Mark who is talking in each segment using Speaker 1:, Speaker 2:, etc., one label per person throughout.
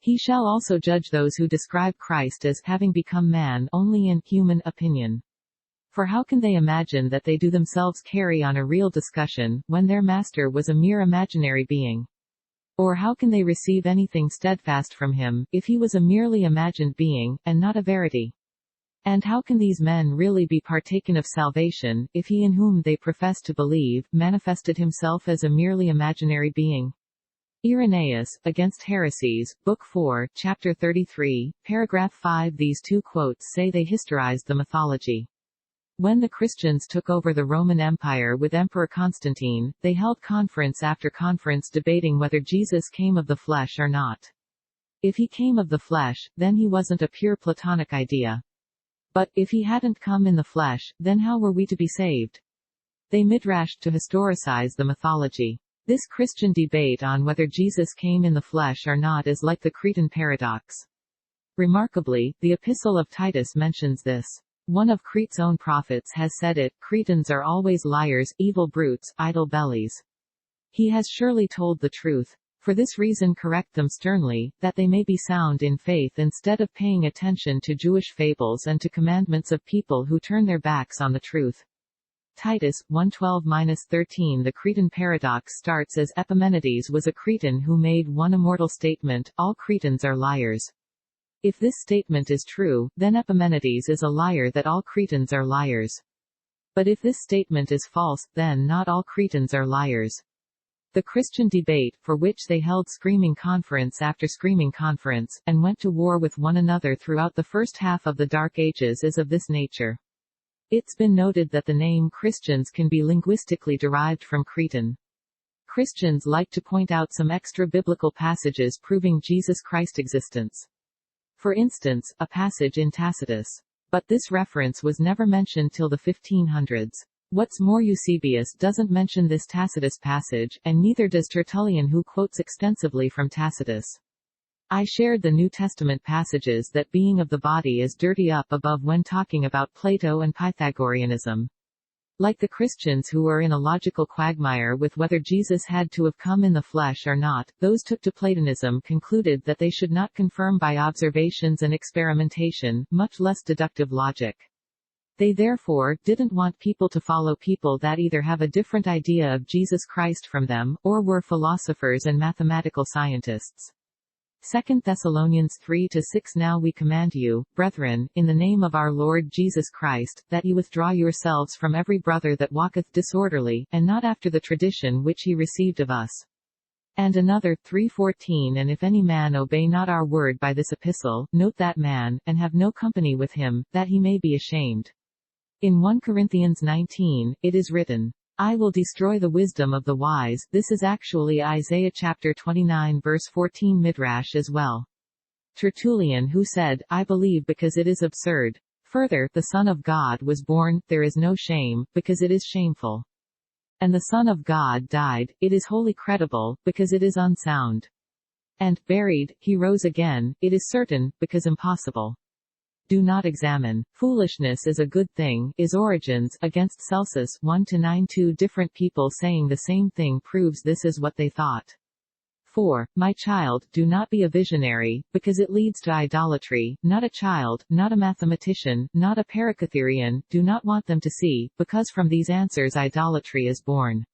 Speaker 1: He shall also judge those who describe Christ as having become man only in human opinion. For how can they imagine that they do themselves carry on a real discussion, when their master was a mere imaginary being? Or how can they receive anything steadfast from him, if he was a merely imagined being, and not a verity? And how can these men really be partaken of salvation, if he in whom they profess to believe, manifested himself as a merely imaginary being? Irenaeus, Against Heresies, Book 4, Chapter 33, Paragraph 5. These two quotes say they historized the mythology. When the Christians took over the Roman Empire with Emperor Constantine, they held conference after conference debating whether Jesus came of the flesh or not. If he came of the flesh, then he wasn't a pure Platonic idea. But, if he hadn't come in the flesh, then how were we to be saved? They midrashed to historicize the mythology. This Christian debate on whether Jesus came in the flesh or not is like the Cretan paradox. Remarkably, the Epistle of Titus mentions this. One of Crete's own prophets has said it, Cretans are always liars, evil brutes, idle bellies. He has surely told the truth. For this reason correct them sternly, that they may be sound in faith instead of paying attention to Jewish fables and to commandments of people who turn their backs on the truth. Titus 1:12-13. The Cretan paradox starts as Epimenides was a Cretan who made one immortal statement, all Cretans are liars. If this statement is true, then Epimenides is a liar that all Cretans are liars. But if this statement is false, then not all Cretans are liars. The Christian debate, for which they held screaming conference after screaming conference, and went to war with one another throughout the first half of the Dark Ages, is of this nature. It's been noted that the name Christians can be linguistically derived from Cretan. Christians like to point out some extra-biblical passages proving Jesus Christ's existence. For instance, a passage in Tacitus. But this reference was never mentioned till the 1500s. What's more, Eusebius doesn't mention this Tacitus passage, and neither does Tertullian, who quotes extensively from Tacitus. I shared the New Testament passages that being of the body is dirty up above when talking about Plato and Pythagoreanism. Like the Christians who were in a logical quagmire with whether Jesus had to have come in the flesh or not, those took to Platonism concluded that they should not confirm by observations and experimentation, much less deductive logic. They therefore didn't want people to follow people that either have a different idea of Jesus Christ from them, or were philosophers and mathematical scientists. 2 Thessalonians 3-6. Now we command you, brethren, in the name of our Lord Jesus Christ, that ye withdraw yourselves from every brother that walketh disorderly, and not after the tradition which he received of us. And another, 3:14. And if any man obey not our word by this epistle, note that man, and have no company with him, that he may be ashamed. In 1 Corinthians 19, it is written, I will destroy the wisdom of the wise. This is actually Isaiah chapter 29 verse 14 midrash as well. Tertullian, who said, I believe because it is absurd. Further, the Son of God was born, there is no shame, because it is shameful. And the Son of God died, it is wholly credible, because it is unsound. And, buried, he rose again, it is certain, because impossible. Do not examine. Foolishness is a good thing, is Origen's, Against Celsus 1-9. Two different people saying the same thing proves this is what they thought. 4. My child, do not be a visionary, because it leads to idolatry, not a child, not a mathematician, not a pericatherian, do not want them to see, because from these answers idolatry is born.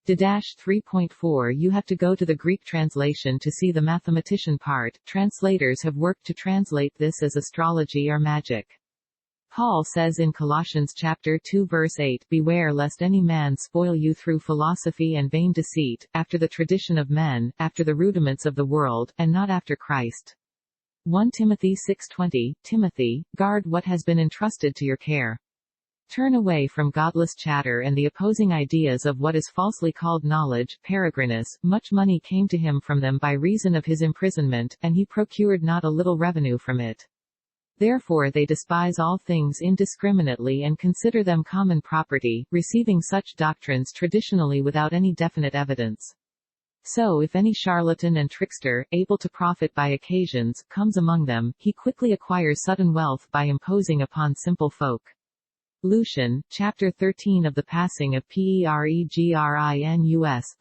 Speaker 1: D-3.4 You have to go to the Greek translation to see the mathematician part. Translators have worked to translate this as astrology or magic. Paul says in Colossians chapter 2 verse 8, Beware lest any man spoil you through philosophy and vain deceit, after the tradition of men, after the rudiments of the world, and not after Christ. 1 Timothy 6:20, Timothy, guard what has been entrusted to your care. Turn away from godless chatter and the opposing ideas of what is falsely called knowledge. Peregrinus, much money came to him from them by reason of his imprisonment, and he procured not a little revenue from it. Therefore they despise all things indiscriminately and consider them common property, receiving such doctrines traditionally without any definite evidence. So if any charlatan and trickster, able to profit by occasions, comes among them, he quickly acquires sudden wealth by imposing upon simple folk. Lucian, chapter 13 of the passing of Peregrinus.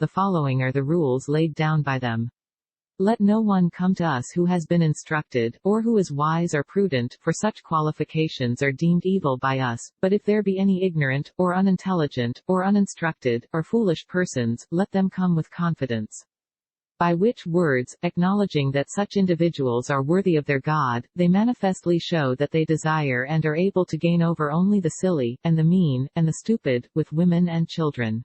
Speaker 1: The following are the rules laid down by them. Let no one come to us who has been instructed, or who is wise or prudent, for such qualifications are deemed evil by us, but if there be any ignorant, or unintelligent, or uninstructed, or foolish persons, let them come with confidence. By which words, acknowledging that such individuals are worthy of their God, they manifestly show that they desire and are able to gain over only the silly, and the mean, and the stupid, with women and children.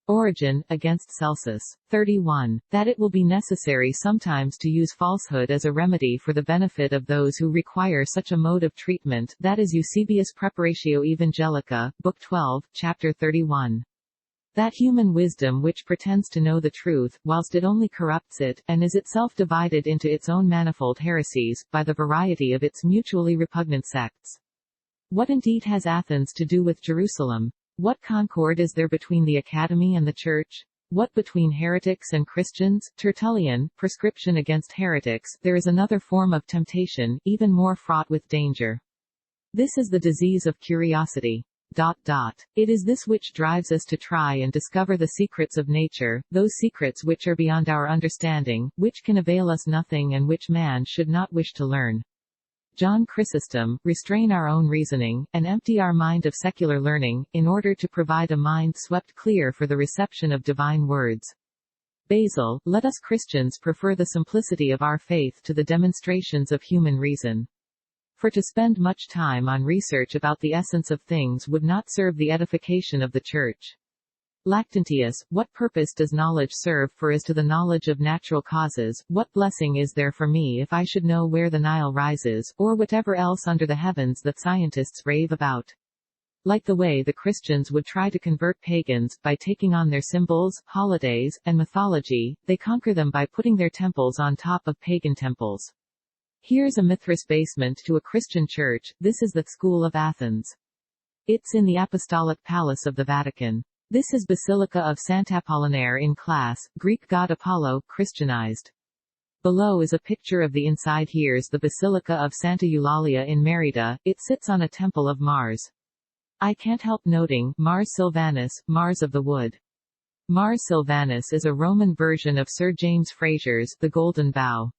Speaker 1: Origen, against Celsus. 31. That it will be necessary sometimes to use falsehood as a remedy for the benefit of those who require such a mode of treatment, that is Eusebius Preparatio Evangelica, Book 12, Chapter 31. That human wisdom which pretends to know the truth, whilst it only corrupts it, and is itself divided into its own manifold heresies, by the variety of its mutually repugnant sects. What indeed has Athens to do with Jerusalem? What concord is there between the Academy and the Church? What between heretics and Christians? Tertullian, Prescription against Heretics. There is another form of temptation, even more fraught with danger. This is the disease of curiosity. It is this which drives us to try and discover the secrets of nature, those secrets which are beyond our understanding, which can avail us nothing and which man should not wish to learn. John Chrysostom, restrain our own reasoning, and empty our mind of secular learning, in order to provide a mind swept clear for the reception of divine words. Basil, let us Christians prefer the simplicity of our faith to the demonstrations of human reason. For to spend much time on research about the essence of things would not serve the edification of the Church. Lactantius, what purpose does knowledge serve for as to the knowledge of natural causes? What blessing is there for me if I should know where the Nile rises, or whatever else under the heavens that scientists rave about? Like the way the Christians would try to convert pagans, by taking on their symbols, holidays, and mythology, they conquer them by putting their temples on top of pagan temples. Here's a Mithras basement to a Christian church. This is the School of Athens. It's in the Apostolic Palace of the Vatican. This is Basilica of Sant'Apollinaire in class, Greek god Apollo, Christianized. Below is a picture of the inside. Here's the Basilica of Santa Eulalia in Merida. It sits on a temple of Mars. I can't help noting, Mars Silvanus, Mars of the Wood. Mars Silvanus is a Roman version of Sir James Frazer's The Golden Bough.